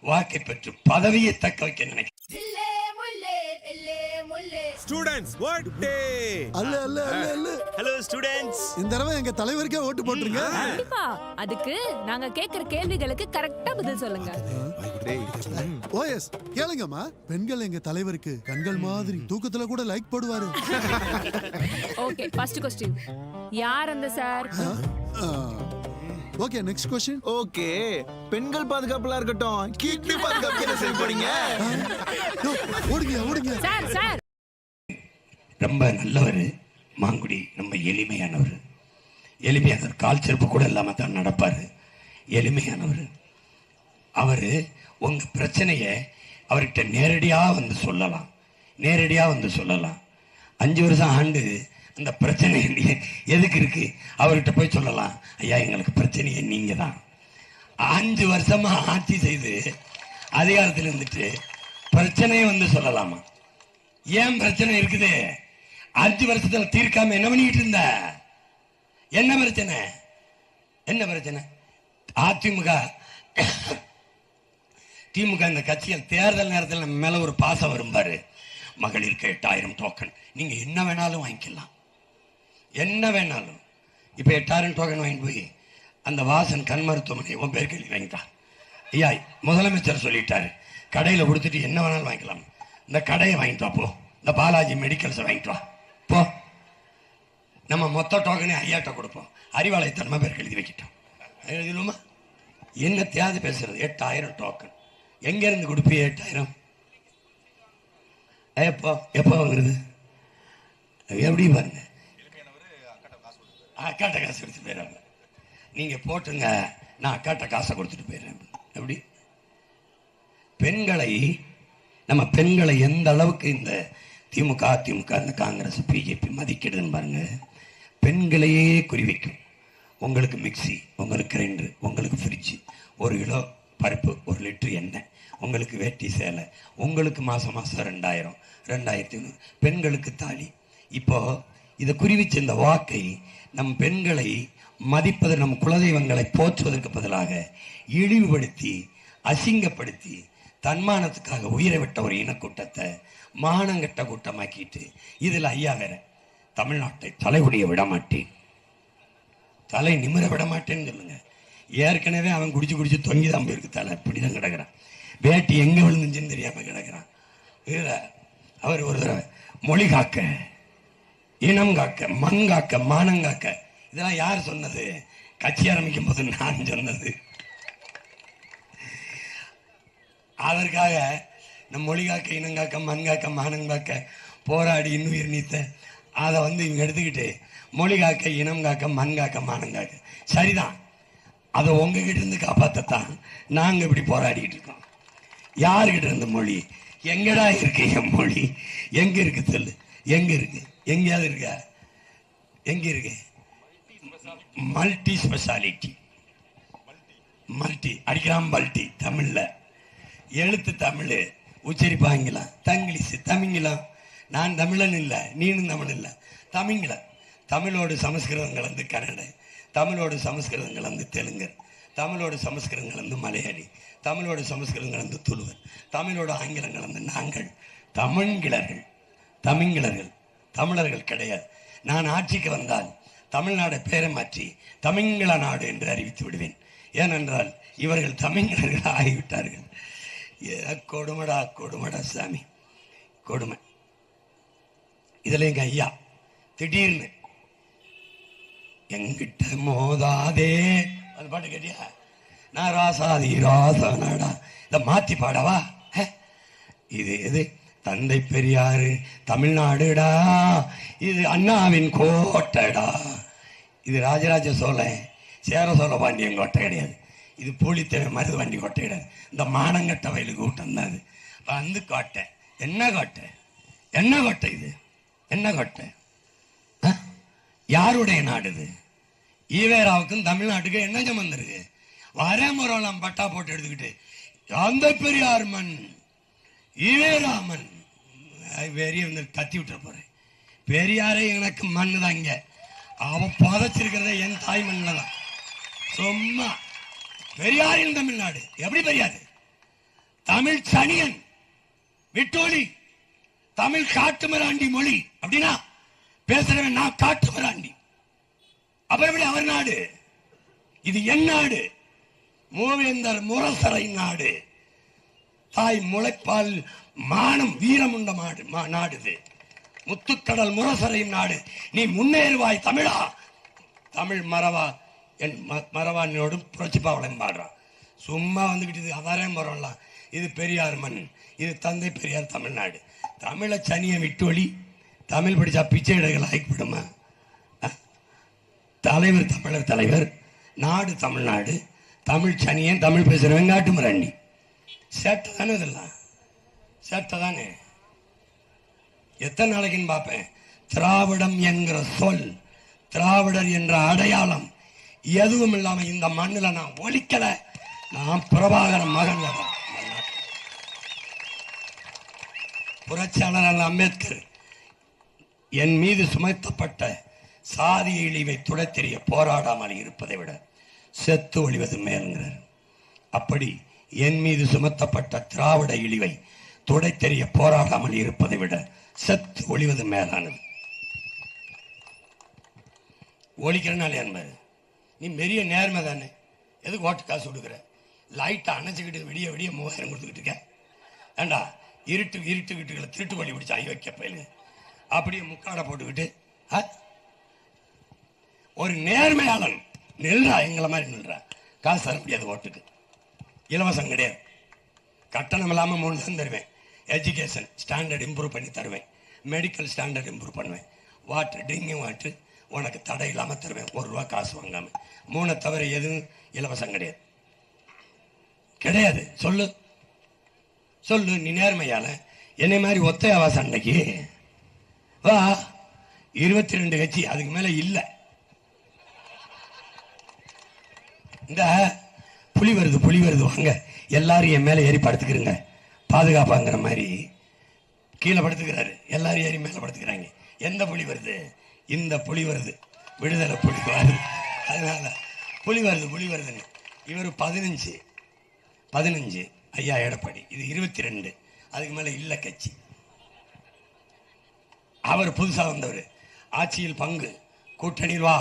வாக்கை பெற்று பதவியை தக்க வைக்க நினைக்கிறேன். ஸ்டூடண்ட்ஸ் ஓட்டு. அல்ல அல்ல அல்ல அல்ல ஹலோ ஸ்டூடண்ட்ஸ். இந்த தடவை எங்க தலைவருக்கே ஓட்டு போட்டுருங்க. கண்டிப்பா. அதுக்கு நாங்க கேக்குற கேள்விகளுக்கு கரெக்டா பதில் சொல்லுங்க. ஓஎஸ் கேளுங்கம்மா. பெண்கள் எங்க தலைவருக்கு கண்கள் மாதிரி தூக்கத்துல கூட லைக் போடுவாரு. Okay, first question. யார் அந்த sir? Okay, next question. Okay, பெண்கள் பாதுகாப்புல இருக்கட்டும், கிட்னி பாதுகாப்பு என்ன செய்ய போறீங்க? ஓடுங்க ஓடுங்க. சார் சார் ரொம்ப நல்லவர் மாங்குடி, ரொம்ப எளிமையானவர். எளிமையானவர், கால் செருப்பு கூட இல்லாம தான் நடப்பாரு. எளிமையானவர். அவரு உங்க பிரச்சனைய அவர்கிட்ட நேரடியா வந்து சொல்லலாம். நேரடியா வந்து சொல்லலாம். 5 வருஷம் ஆண்டு அந்த பிரச்சனை எதுக்கு இருக்கு அவர்கிட்ட போய் சொல்லலாம். ஐயா, எங்களுக்கு பிரச்சனையே நீங்க தான். 5 வருஷமா ஆட்சி செய்து அதிகாரத்தில் இருந்துட்டு பிரச்சனையை வந்து சொல்லலாமா? ஏன் பிரச்சனை இருக்குது? 5 வருஷத்துல தீர்க்காம என்ன பண்ணிட்டு இருந்த? என்ன பிரச்சனை? என்ன பிரச்சனை? அதிமுக திமுக இந்த கட்சிகள் தேர்தல் நேரத்தில் நம்ம மேல ஒரு பாசம் வரும் பாரு. மகளிருக்கு 8000 டோக்கன், நீங்க என்ன வேணாலும் வாங்கிக்கலாம், என்ன வேணாலும். இப்ப 8000 டோக்கன் வாங்கிட்டு போய் அந்த வாசன் கண் மருத்துவமனை உன் பேர் கேள்வி வாங்கிட்டான். ஐயா, முதலமைச்சர் சொல்லிட்டாரு கடையில கொடுத்துட்டு என்ன வேணாலும் வாங்கிக்கலாம். இந்த கடையை வாங்கிட்டு வா போ. இந்த பாலாஜி மெடிக்கல்ஸ் வாங்கிட்டு வா போ. நம்ம மொத்த டோக்கனே ஐயாட்ட கொடுப்போம். அறிவாலயத்தன்மை பேருக்கு எழுதி வைக்கிட்டோம். எழுதிடுமா? என்ன தியாதி பேசுறது? 8000 டோக்கன் எங்க இருந்து கொடுப்பீ? 8000 எப்போ எப்போ வாங்குறது? எப்படி பாருங்க, அக்காட்ட காசு கொடுத்து போயிடுறாங்க. நீங்க போட்டுங்க, நான் அக்காட்ட காசை கொடுத்துட்டு போயிடுறேன். எப்படி பெண்களை, நம்ம பெண்களை எந்த அளவுக்கு இந்த திமுக அதிமுக இந்த காங்கிரஸ் பிஜேபி மதிக்கிடுதுன்னு பாருங்க. பெண்களையே குறிவைக்கும். உங்களுக்கு மிக்சி, உங்களுக்கு கிரைண்டர், உங்களுக்கு ஃப்ரிட்ஜ், 1 கிலோ பருப்பு, 1 லிட்டர் எண்ணெய், உங்களுக்கு வேட்டி சேலை, உங்களுக்கு மாசம் 2000 2500, பெண்களுக்கு தாலி. இப்போ இதை குறிவிச்ச இந்த வாக்கை நம் பெண்களை மதிப்பது, நம் குலதெய்வங்களை போற்றுவதற்கு பதிலாக இழிவுபடுத்தி அசிங்கப்படுத்தி தன்மானத்துக்காக உயிரை விட்ட ஒரு இனக்கூட்டத்தை மானங்கட்ட கூட்டமாக்கிட்டு, இதுல ஐயா வேற தமிழ்நாட்டை தலைகுனிய விட மாட்டேன், தலை நிமிர விட மாட்டேன்னு சொல்லுங்க. ஏற்கனவே அவன் குடிச்சு குடிச்சு தொங்கிதான் போயிருக்கு. தலை இப்படிதான் கிடக்குறான். வேட்டி எங்க விழுந்துச்சுன்னு தெரியாம கிடக்குறான். இதுல அவர் ஒரு தடவை மொழி காக்க, இனம் காக்க, மண் காக்க, மானம் காக்க, இதெல்லாம் யார் சொன்னது? கட்சி ஆரம்பிக்கும் போது நான் சொன்னது. அதற்காக நம் மொழி காக்க, இனம் காக்க, மண் காக்க, மானம் காக்க போராடி இன்னுயிர் நீத்த அதை இவங்க எடுத்துக்கிட்டு மொழி காக்க, இனம் காக்க, மண் காக்க, மானம் காக்க. சரிதான், அதை உங்ககிட்ட இருந்து காப்பாற்றத்தான் நாங்க இப்படி போராடிட்டு இருக்கோம். யாருக்கிட்ட இருந்து? மொழி எங்கடா இருக்கு? என் மொழி எங்க இருக்கு சொல்லு? எங்க இருக்கு? எங்கேயாவது இருக்கா? எங்க இருக்கு? மல்டி ஸ்பெஷாலிட்டி, மல்டி அடிக்கிறான் பல்டி. தமிழ்ல எழுத்து தமிழ், உச்சரிப்பு ஆங்கிலம், தங்கிலீஷ், தமிங்கிலம். நான் தமிழன் இல்லை, நீனும் தமிழ் இல்லை, தமிங்கிலம். தமிழோடு சமஸ்கிருதம் கலந்து கன்னட, தமிழோடு சமஸ்கிருதம் கலந்து தெலுங்கர், தமிழோடு சமஸ்கிருதம் கலந்து மலையாளி, தமிழோடு சமஸ்கிருதம் கலந்து துளுவர், தமிழோடு ஆங்கிலம் கலந்து நாங்கள் தமிழ்கிழர்கள். தமிழ்கிழர்கள் தமிழர்கள் கிடையாது. நான் ஆட்சிக்கு வந்தால் தமிழ்நாடு பேரை மாற்றி தமிழ்கிழ நாடு என்று அறிவித்து விடுவேன். ஏனென்றால் இவர்கள் தமிழ்கிழர்கள் ஆகிவிட்டார்கள். கொடுமடா கொடுமடா சாமி, கொடுமை. இதுல எங்க ஐயா திடீர்னு எங்கிட்ட மோதாதே அது பாட்டு கேட்டியா? நான் ராசாதி ராசானாடா, இதை மாத்தி பாடவா? இது எது? தந்தை பெரியாறு தமிழ்நாடுடா, இது அண்ணாவின் கோட்டைடா. இது ராஜராஜ சோழன் சேர சோழ பாண்டியன் கோட்டை கிடையாது. இது பூலித்தேவை மருதுவண்டி கோட்டை கிடையாது. இந்த மானங்கட்ட வயலுக்கு கூட்டம் தான் அது. அந்த கோட்டை என்ன கோட்டை? என்ன கோட்டை இது? என்ன கோட்டை? யாருடைய நாடு இது? ஈவேராவுக்கும் தமிழ்நாட்டுக்கு என்ன சம்பந்தம்? வரமுறைலாம் பட்டா போட்டு எடுத்துக்கிட்டு அந்த பெரியார் மண், ஈவேராமன் வெறிய தத்தி விட்டுற போறேன். பெரியாரே எனக்கு மண்ணு தான். இங்க அவ புதைச்சிருக்கிறத என் தாய் மண்ணில் தான். சும்மா பெரியாரின் தமிழ்நாடு எப்படி பெரியாரு? தமிழ் சனியன் விட்டோலி தமிழ் காட்டுமிராண்டி மொழி அப்படின்னா பேசுறவன் நான் காட்டுமிராண்டி. அப்புறம் அவர் நாடு, இது என் நாடு, மூவேந்தர் முரசரை நாடு, தாய் முளைப்பால் மானம் வீரம் உண்ட நாடு இது, முத்துக்கடல் முரசரையும் நாடு. நீ முன்னேறுவாய் தமிழா. தமிழ் மறவா என் மறவானோடு புரட்சி பாவலன் பாடுறான். சும்மா வந்துக்கிட்டு அவரே மரம்லாம். இது பெரியார் மண், இது தந்தை பெரியார் தமிழ்நாடு. தமிழை சனியை விட்டு வழி. தமிழ் படிச்சா பிச்சை இடைகள் ஆகிவிடுமா? தலைவர் தமிழர் தலைவர், நாடு தமிழ்நாடு, தமிழ் சனியன், தமிழ் பேசுற வெங்காட்டு மிராண்டி. சேட்டை தானே இதெல்லாம், சேட்டை தானே. எத்தனை நாளைக்குன்னு பார்ப்பேன். திராவிடம் என்கிற சொல், திராவிடர் என்ற அடையாளம் எதுவும் இல்லாம இந்த மண்ணுல நான் ஒழிக்கல. நான் பிரபாகரன் மகன். புரட்சியாளர் அம்பேத்கர் என் மீது சுமத்தப்பட்ட சாதிய இழிவை துடைத்தெறிய போராடாமல் இருப்பதை விட செத்து ஒழிவது மேல்கிறார். அப்படி என் மீது சுமத்தப்பட்ட திராவிட இழிவை துடைத்தெறிய போராடாமல் இருப்பதை விட செத்து ஒழிவது மேலானது. ஒழிக்கிறனால என்பது நீ பெரிய நேர்மை தானே. எதுக்கு ஓட்டு காசு கொடுக்குற? லைட்டை அணைச்சிக்கிட்டு விடிய விடிய 3000 கொடுத்துக்கிட்டு இருக்க. ஏண்டா இருட்டுக்கிட்டுகளை திருட்டு வழி பிடிச்சா வைக்க பயில அப்படியே முக்காடை போட்டுக்கிட்டு ஒரு நேர்மையாளன் நில்றா, எங்களை மாதிரி நில்றா. காசு தர முடியாது ஓட்டுக்கு. இலவசம் கிடையாது. கட்டணம் இல்லாமல் 3 தான் தருவேன். எஜுகேஷன் ஸ்டாண்டர்ட் இம்ப்ரூவ் பண்ணி தருவேன். மெடிக்கல் ஸ்டாண்டர்ட் இம்ப்ரூவ் பண்ணுவேன். வாட்டர் ட்ரிங்கிங் வாட்டர் உனக்கு தடை இல்லாமல் தருவேன். 1 ரூபா காசு வாங்காம. 3 தவிர எதுவும் இலவசம் கிடையாது. கிடையாது. சொல்லு சொல்லு. நீ நேர்மையால என்னை மாதிரி ஒத்தையாவா சண்டைக்கு வா. 22 கட்சி, அதுக்கு மேல இல்ல. இந்த புலி வருது வாங்க எல்லாரும் என் மேல ஏறி படுத்துக்கிறங்க பாதுகாப்பாங்கிற மாதிரி கீழே படுத்துக்கிறாரு. எல்லாரும் ஏறி மேல படுத்துக்கிறாங்க. எந்த புலி வருது? இந்த புலி வருது, விடுதலை புலி வருது. அதனால புலி வருதுன்னு இவர் 15 ஐயா எடப்பாடி, இது 22. அதுக்கு மேல இல்ல கட்சி. அவர் புதுசா வந்தவர். ஆட்சியில் பங்கு, கூட்டணியில் வா,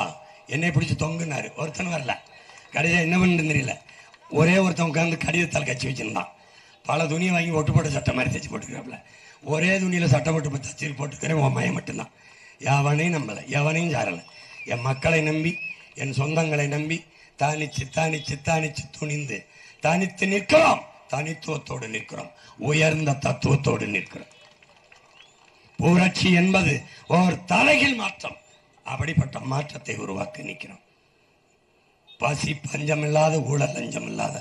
என்னை பிடிச்சி தொங்குனாரு. ஒருத்தன் வரல. கடைசியா என்ன பண்ணு தெரியல. ஒரே ஒருத்தன் உட்கார்ந்து கடிதத்தால் கட்சி வச்சிருந்தான். பல துணியை வாங்கி ஒட்டு போட்ட சட்டை மாதிரி தைச்சு போட்டுக்கிறாப்புல. ஒரே துணியில சட்டை போட்டு தச்சு போட்டுக்கிறேன். உன் மயம் மட்டும்தான். எவனையும் நம்பல, எவனையும் சாரல. என் மக்களை நம்பி, என் சொந்தங்களை நம்பி தானிச்சு துணிந்து தனித்து நிற்கிறோம். தனித்துவத்தோடு நிற்கிறோம். உயர்ந்த தத்துவத்தோடு நிற்கிறோம். புரட்சி என்பது ஒரு தலைகீழ் மாற்றம். அப்படிப்பட்ட மாற்றத்தை உருவாக்க நிற்கிறோம். பசி பஞ்சம் இல்லாத, ஊழல் லஞ்சம் இல்லாத,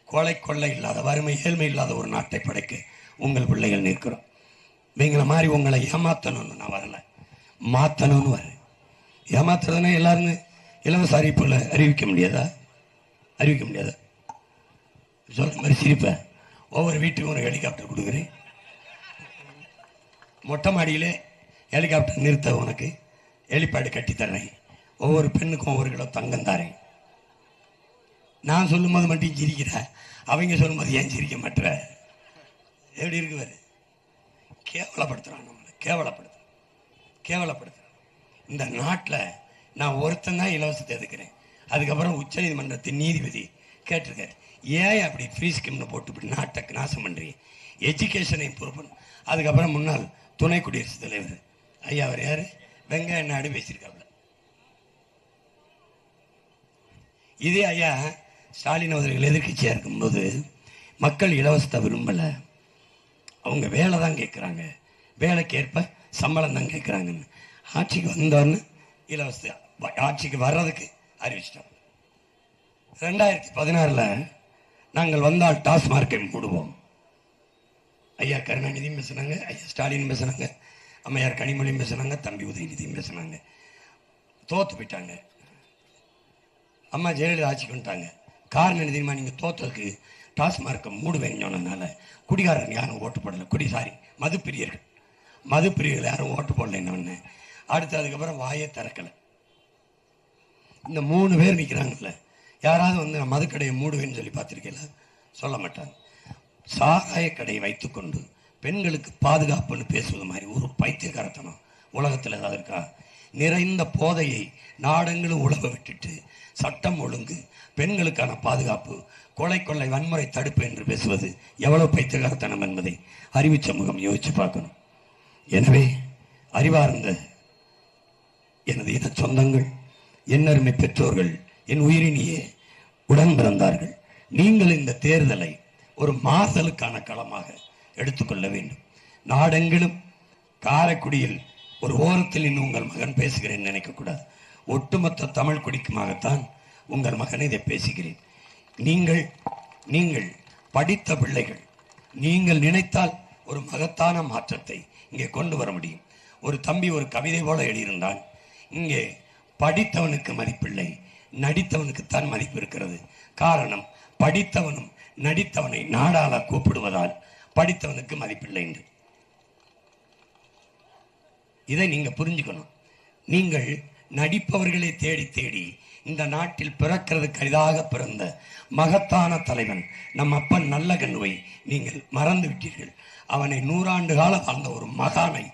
கொலை கொள்ளை இல்லாத, வறுமை ஏழ்மை இல்லாத ஒரு நாட்டை படைக்க உங்கள் பிள்ளைகள் நிற்கிறோம். இவங்களை மாதிரி உங்களை ஏமாத்தணும்னு நான் வரல, மாத்தணும்னு வரேன். ஏமாத்துறதுன்னா எல்லாரும் இலவச அறிவிப்புல அறிவிக்க முடியாதா? சொல்ற மாதிரி சிரிப்ப. ஒவ்வொரு வீட்டுக்கும் ஒரு ஹெலிகாப்டர் கொடுக்குறேன். மொட்டை மாடியிலே ஹெலிகாப்டர் நிறுத்த உனக்கு ஹெலிபேடு கட்டி தர்றேன். ஒவ்வொரு பெண்ணுக்கும் ஒவ்வொரு கிலோ தங்கம் தரேன். நான் சொல்லும் போது மட்டும் சிரிக்கிற, அவங்க சொல்லும் போது ஏன் சிரிக்க மாட்டுற? எப்படி இருக்குவாரு? கேவலப்படுத்துறான் நம்மளை, கேவலப்படுத்துறான். இந்த நாட்டில் நான் ஒருத்தன் தான் இலவசத்தை எதுக்கிறேன். அதுக்கப்புறம் உச்ச நீதிமன்றத்தின் நீதிபதி கேட்டிருக்காரு, ஏன் அப்படி ஃப்ரீ ஸ்கீம்னு போட்டு இப்படி நாட்டை நாசம் பண்றீங்க? எஜுகேஷனை இம்ப்ரூவ் பண்ணும். அதுக்கப்புறம் முன்னாள் துணை குடியரசுத் தலைவர் ஐயா, அவர் யாரு? வெங்காய நாடு பேசியிருக்காங்க. இதே ஐயா ஸ்டாலின் அவர்கள் எதிர்கட்சியா இருக்கும்போது மக்கள் இலவசத்தை விரும்பல. அவங்க வேலை தான் கேட்குறாங்க, வேலைக்கு ஏற்ப சம்பளம் தான் கேட்குறாங்கன்னு ஆட்சிக்கு வந்தோன்னு இலவசத்தை ஆட்சிக்கு வர்றதுக்கு அறிவிச்சிட்டோம். 2016 நாங்கள் வந்தால் டாஸ்மார்க்கை மூடுவோம். ஐயா கருணாநிதியும் பேசினாங்க, ஐயா ஸ்டாலின் பேசினாங்க, அம்மையார் கனிமொழியும் பேசினாங்க, தம்பி உதயநிதியும் பேசினாங்க. தோத்து போயிட்டாங்க. அம்மா ஜெயலலிதா ஆட்சிக்கு வந்துட்டாங்க. காரணம் என்ன தெரியுமா? நீங்கள் தோத்ததுக்கு டாஸ்மார்க்கை மூடுவேன்னு சொன்னதுனால குடிகாரன் யாரும் ஓட்டு போடலை. மதுப்பிரியர்கள் யாரும் ஓட்டு போடல. என்ன அடுத்து அதுக்கப்புறம் வாயே திறக்கலை. இந்த 3 பேர் நிற்கிறாங்கல்ல, யாராவது வந்து நான் மதுக்கடையை மூடுவேன்னு சொல்லி பார்த்துருக்கல? சொல்ல மாட்டாங்க. சாராய கடையை வைத்துக்கொண்டு பெண்களுக்கு பாதுகாப்புன்னு பேசுவது மாதிரி ஒரு பைத்தியக்காரத்தனம் உலகத்தில் ஏதாவது இருக்கா? நிறைந்த போதையை நாடெங்களும் உலக விட்டுட்டு சட்டம் ஒழுங்கு, பெண்களுக்கான பாதுகாப்பு, கொலை கொள்ளை வன்முறை தடுப்பு என்று பேசுவது எவ்வளவு பைத்தியக்காரத்தனம் என்பதை அறிவு சமூகம் யோசிச்சு பார்க்கணும். எனவே அறிவார்ந்த எனது இன சொந்தங்கள், என்னருமை பெற்றோர்கள், என் உயிரினியே உடன் பிறந்தார்கள், நீங்கள் இந்த தேர்தலை ஒரு மாறுதலுக்கான களமாக எடுத்துக்கொள்ள வேண்டும். நாடெங்கிலும் காரைக்குடியில் ஒரு ஓரத்தில் இன்னும் உங்கள் மகன் பேசுகிறேன் நினைக்கக்கூடாது. ஒட்டுமொத்த தமிழ் குடிக்குமாகத்தான் உங்கள் மகனை இதை பேசுகிறேன். நீங்கள் படித்த பிள்ளைகள், நீங்கள் நினைத்தால் ஒரு மகத்தான மாற்றத்தை இங்கே கொண்டு வர முடியும். ஒரு தம்பி ஒரு கவிதை போல எழுதியிருந்தான், இங்கே படித்தவனுக்கு மதிப்பில்லை, நடித்தவனுக்குத்தான் மதிப்பு இருக்கிறது. காரணம், படித்தவனும் நடித்தவனை நாடாள கூப்பிடுவதால் படித்தவனுக்கு மதிப்பில்லை என்று. இதை நீங்க புரிஞ்சுக்கணும். நீங்கள் நடிப்பவர்களை தேடி தேடி இந்த நாட்டில் பிறக்கிறது கரிதாக பிறந்த மகத்தான தலைவன் நம் அப்பன் நல்லகண்ணுவை நீங்கள் மறந்து விட்டீர்கள். அவனை 100 ஆண்டு காலம் வாழ்ந்த ஒரு மகானை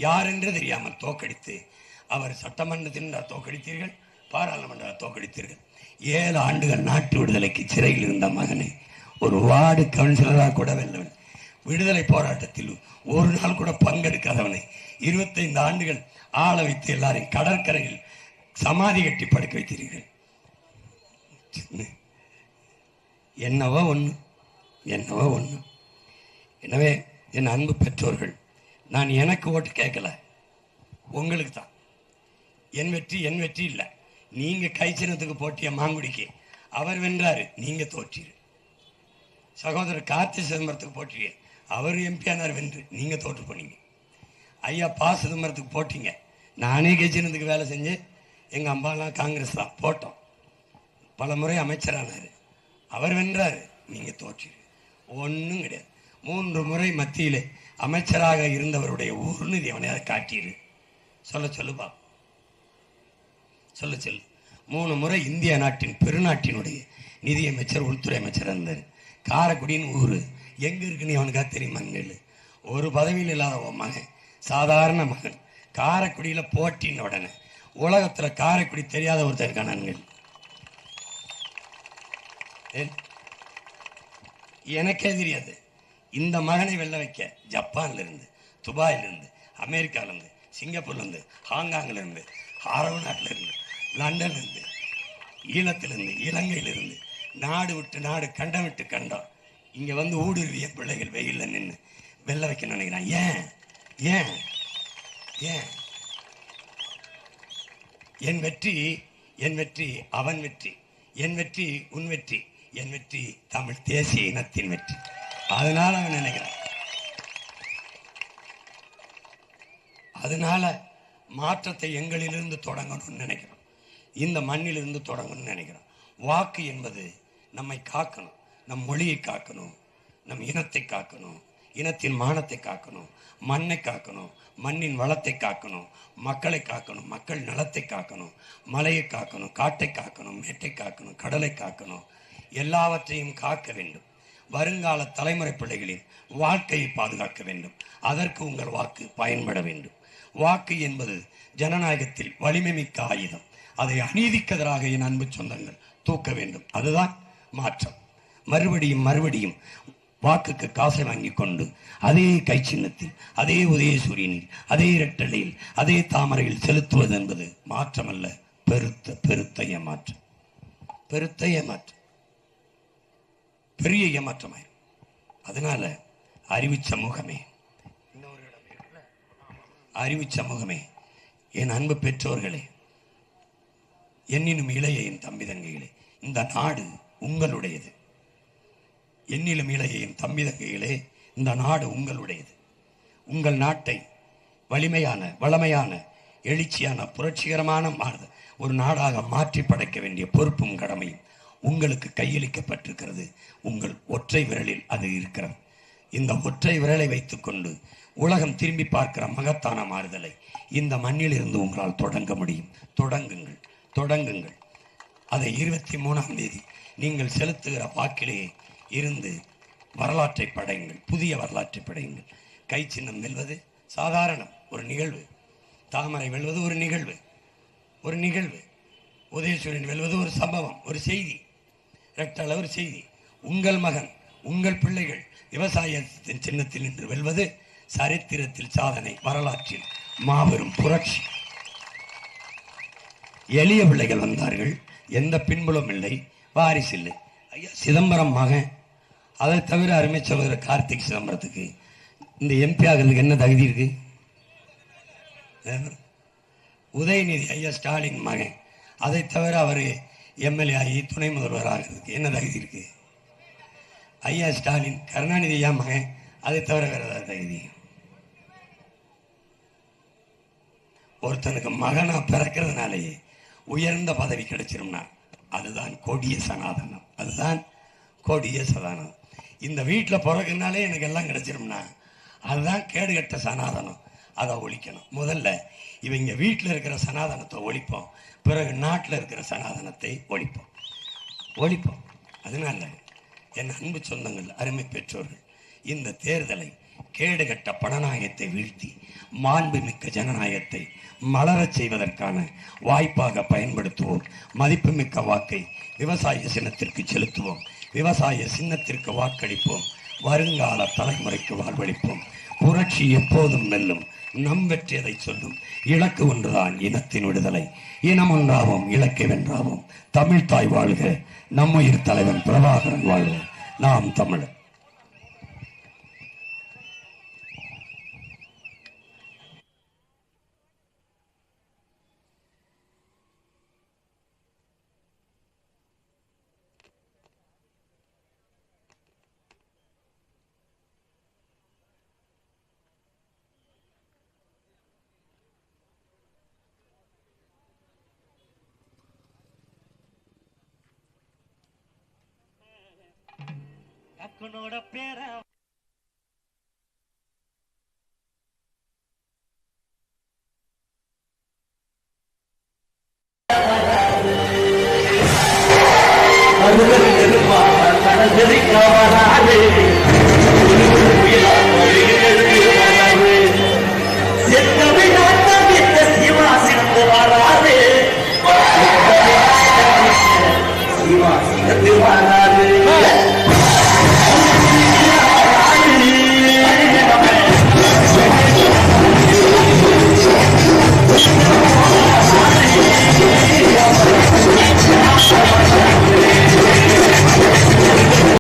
யார் என்று தெரியாமல் தோக்கடித்து, அவர் சட்டமன்றத்தில் தோக்கடித்தீர்கள், பாராளுமன்ற தோக்கடித்தீர்கள். 7 ஆண்டுகள் நாட்டு விடுதலைக்கு சிறையில் இருந்த மகனை ஒரு வார்டு கவுன்சிலராக கூட வெல்லவன். விடுதலை போராட்டத்தில் ஒரு நாள் கூட பங்கெடுக்காதவனை 25 ஆண்டுகள் ஆள வைத்து எல்லாரையும் கடற்கரையில் சமாதி கட்டி படுக்க வைத்தீர்கள். என்னவோ ஒண்ணு. எனவே என் அன்பு பெற்றோர்கள், நான் எனக்கு ஓட்டு கேட்கல, உங்களுக்கு தான். என் வெற்றி இல்லை. நீங்க கைச்சினத்துக்கு போட்டிய மாங்குடிக்கு அவர் வென்றாரு, நீங்க தோற்றீர்கள். சகோதரர் கார்த்தி சிதம்பரத்துக்கு போட்டிய அவர் எம்பியானார் வென்று, நீங்க தோற்று போனீங்க. ஐயா பா சிதம்பரத்துக்கு போட்டீங்க, நானே கைச்சினத்துக்கு வேலை செஞ்சு எங்க அம்பாலாம் காங்கிரஸ் தான் போட்டோம். பல முறை அமைச்சரானாரு, அவர் வென்றாரு, நீங்க தோற்றீர்கள். ஒன்றும் கிடையாது. 3 முறை மத்தியிலே அமைச்சராக இருந்தவருடைய ஒரு நிதி அவனை காட்டிடு சொல்லுப்பா, சொல்லு. 3 முறை இந்திய நாட்டின் பெருநாட்டினுடைய நிதியமைச்சர், உள்துறை அமைச்சர் இருந்தார். காரைக்குடின்னு ஊரு எங்க இருக்குன்னு அவனுக்கா தெரியுமாங்க? ஒரு பதவியில் இல்லாத மகன், சாதாரண மகன், காரைக்குடியில போட்டின்னு உடனே உலகத்துல காரைக்குடி தெரியாத ஒருத்தர் இருக்கானான்கள். எனக்கே தெரியாது. இந்த மகனை வெல்ல வைக்க ஜப்பான்ல இருந்து, துபாயில இருந்து, அமெரிக்கால இருந்து, சிங்கப்பூர்ல இருந்து, ஹாங்காங்ல இருந்து, அரபு நாட்டில இருந்து, லண்டன்ல இருந்து, ஈழத்திலிருந்து, இலங்கையிலிருந்து, நாடு விட்டு நாடு, கண்டம் விட்டு கண்டம் இங்க வந்து ஊடுருவிய பிள்ளைகள் வெயில்ல நின்று வெல்ல வைக்க நினைக்கிறான். ஏன் என் வெற்றி அவன் வெற்றி, என் வெற்றி உன் வெற்றி, என் வெற்றி தமிழ் தேசிய இனத்தின் வெற்றி. அதனால அவன் நினைக்கிறான். அதனால மாற்றத்தை எங்களிலிருந்து தொடங்கணும்னு நினைக்கிறோம், இந்த மண்ணிலிருந்து தொடங்கணும்னு நினைக்கிறோம். வாக்கு என்பது நம்மை காக்கணும், நம் மொழியை காக்கணும், நம் இனத்தை காக்கணும், இனத்தின் மானத்தை காக்கணும், மண்ணை காக்கணும், மண்ணின் வளத்தை காக்கணும், மக்களை காக்கணும், மக்கள் நலத்தை காக்கணும், மலையை காக்கணும், காட்டை காக்கணும், மேட்டை காக்கணும், கடலை காக்கணும், எல்லாவற்றையும் காக்க வேண்டும். வருங்கால தலைமுறை பிள்ளைகளின் வாழ்க்கையை பாதுகாக்க வேண்டும். அதற்கு உங்கள் வாக்கு பயன்பட வேண்டும். வாக்கு என்பது ஜனநாயகத்தில் வலிமை மிக்க ஆயுதம். அதை அநீதிக்கு எதிராக என் அன்பு சொந்தங்கள் தூக்க வேண்டும். அதுதான் மாற்றம். மறுபடியும் வாக்குக்கு காசை வாங்கி கொண்டு அதே கை சின்னத்தில், அதே உதயசூரியனில், அதே இரட்டலையில், அதே தாமரையில் செலுத்துவது என்பது மாற்றம் அல்ல, பெருத்த ஏமாற்றம், பெரிய ஏமாற்றமாயிரும். அதனால அறிவு சமூகமே, என் அன்பு பெற்றோர்களே, என்னினும் இளைய என் தம்பி தங்கைகளே, இந்த நாடு உங்களுடையது. என்னிலும் இளைய என் தம்பி தங்கைகளே, இந்த நாடு உங்களுடையது. உங்கள் நாட்டை வளமையான எழுச்சியான புரட்சிகரமான ஒரு நாடாக மாற்றி படைக்க வேண்டிய பொறுப்பும் கடமையும் உங்களுக்கு கையளிக்கப்பட்டிருக்கிறது. உங்கள் ஒற்றை விரலில் அது இருக்கிறது. இந்த ஒற்றை விரலை வைத்துக்கொண்டு உலகம் திரும்பி பார்க்கிற மகத்தான மாறுதலை இந்த மண்ணில் இருந்து உங்களால் தொடங்க முடியும். தொடங்குங்கள். அதை 23ஆம் தேதி நீங்கள் செலுத்துகிற வாக்கிலே இருந்து வரலாற்றை படையுங்கள், புதிய வரலாற்றை படையுங்கள். கை சின்னம் வெல்வது சாதாரணம், ஒரு நிகழ்வு. தாமரை வெல்வது ஒரு நிகழ்வு, ஒரு நிகழ்வு. உதயசூரியன் வெல்வது ஒரு சம்பவம், ஒரு செய்தி. ரெட்டல ஒரு செய்தி. உங்கள் மகன், உங்கள் பிள்ளைகள் விவசாயத்தின் சின்னத்தில் நின்று வெல்வது சரித்திரத்தில் சாதனை, வரலாற்றில் மாபெரும் புரட்சி. எளிய பிள்ளைகள் வந்தார்கள், எந்த பின்புலம் இல்லை, வாரிசு இல்லை. ஐயா சிதம்பரம் மகன், அதை தவிர அருமை சகோதரர் கார்த்திக் சிதம்பரத்துக்கு இந்த எம்பி ஆகிறதுக்கு என்ன தகுதி இருக்கு? உதயநிதி ஐயா ஸ்டாலின் மகன், அதை தவிர அவர் எம்எல்ஏ ஆகி துணை முதல்வர் ஆகிறதுக்கு என்ன தகுதி இருக்கு? ஐயா ஸ்டாலின் கருணாநிதி ஐயா மகன், அதை தவிர வேற ஏதாவது தகுதி? ஒருத்தனுக்கு மகனா பிறக்கிறதுனாலேயே உயர்ந்த பதவி கிடைச்சிரும்னா அதுதான் கொடிய சனாதனம், அதுதான் கொடிய சனாதனம். இந்த வீட்டில் பிறகுனாலே எனக்கு எல்லாம் கிடைச்சிரும்னா அதுதான் கேடுகட்ட சனாதனம். அதை ஒழிக்கணும். முதல்ல இவங்க வீட்டில் இருக்கிற சனாதனத்தை ஒழிப்போம், பிறகு நாட்டில் இருக்கிற சனாதனத்தை ஒழிப்போம். அதனால என் அன்பு சொந்தங்கள், அருமை பெற்றோர்கள், இந்த தேர்தலை கேடுகட்ட பணநாயகத்தை வீழ்த்தி மாண்புமிக்க ஜனநாயகத்தை மலரச் செய்வதற்கான வாய்ப்பாக பயன்படுத்துவோம். மதிப்புமிக்க வாக்கை விவசாய சின்னத்திற்கு செலுத்துவோம். விவசாய சின்னத்திற்கு வாக்களிப்போம். வருங்கால தலைமுறைக்கு வாழ்வளிப்போம். புரட்சி எப்போதும் வெல்லும். நம் வெற்றியதை சொல்லும். இலக்கு ஒன்றுதான், இனத்தின் விடுதலை. இனம் ஒன்றாவோம், இலக்கை வென்றாவோம். தமிழ் தாய் வாழ்க. நம்முயிர் தலைவன் பிரபாகரன் வாழ்க. நாம் தமிழர். அக்கனோட பேர